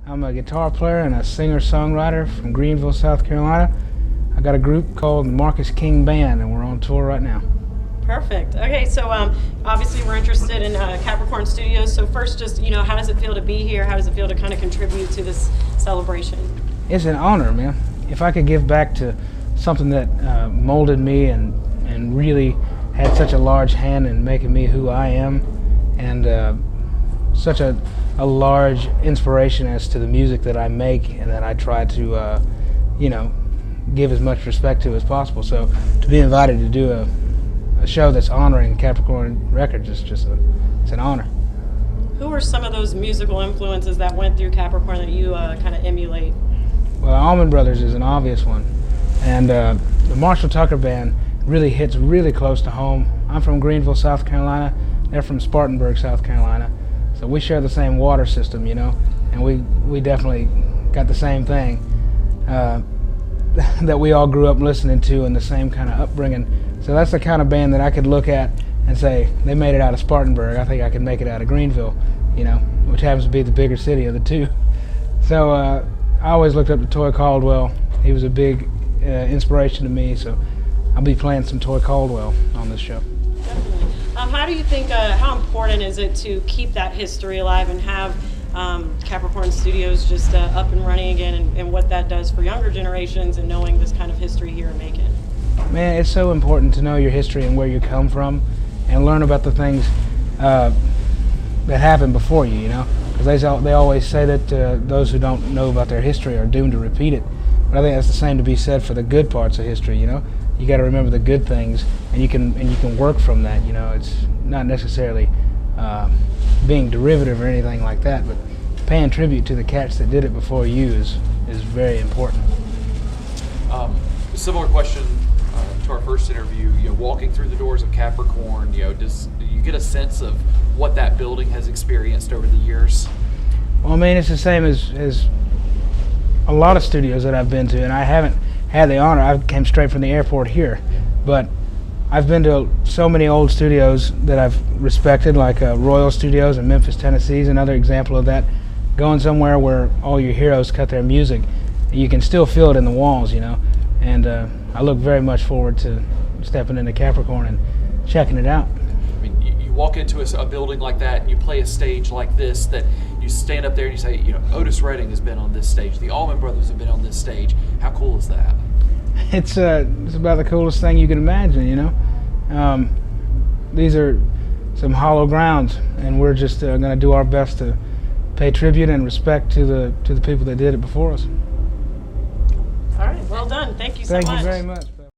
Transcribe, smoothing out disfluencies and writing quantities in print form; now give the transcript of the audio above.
I'm a guitar player and a singer-songwriter from Greenville, South Carolina. I got a group called the Marcus King Band, and we're on tour right now. Perfect. Okay, so obviously we're interested in Capricorn Studios. So first, just how does it feel to be here? How does it feel to kind of contribute to this celebration? It's an honor, man. If I could give back to something that molded me and really had such a large hand in making me who I am, and such a large inspiration as to the music that I make and that I try to, give as much respect to as possible. So to be invited to do a show that's honoring Capricorn Records is just it's an honor. Who are some of those musical influences that went through Capricorn that you kind of emulate? Well, Allman Brothers is an obvious one, and the Marshall Tucker Band really hits really close to home. I'm from Greenville, South Carolina. They're from Spartanburg, South Carolina. So we share the same water system, and we definitely got the same thing that we all grew up listening to and the same kind of upbringing. So that's the kind of band that I could look at and say, they made it out of Spartanburg. I think I could make it out of Greenville, which happens to be the bigger city of the two. So I always looked up to Toy Caldwell. He was a big inspiration to me, so I'll be playing some Toy Caldwell on this show. Definitely. How do you think, how important is it to keep that history alive and have Capricorn Studios just up and running again, and what that does for younger generations and knowing this kind of history here in Macon? Man, it's so important to know your history and where you come from and learn about the things that happened before you, because they always say that those who don't know about their history are doomed to repeat it. But I think that's the same to be said for the good parts of history, You got to remember the good things, and you can work from that. It's not necessarily being derivative or anything like that, but paying tribute to the cats that did it before you is very important. Similar question to our first interview. Walking through the doors of Capricorn, do you get a sense of what that building has experienced over the years? Well, I mean, it's the same as a lot of studios that I've been to, and I haven't had the honor. I came straight from the airport here, but I've been to so many old studios that I've respected, like Royal Studios in Memphis, Tennessee is another example of that. Going somewhere where all your heroes cut their music, you can still feel it in the walls, and I look very much forward to stepping into Capricorn and checking it out. I mean, you walk into a building like that and you play a stage like this, that you stand up there and you say, Otis Redding has been on this stage, the Allman Brothers have been on this stage. How cool is that? It's about the coolest thing you can imagine, These are some hollow grounds, and we're just going to do our best to pay tribute and respect to the people that did it before us. All right, well done. Thank you so much. Thank you very much.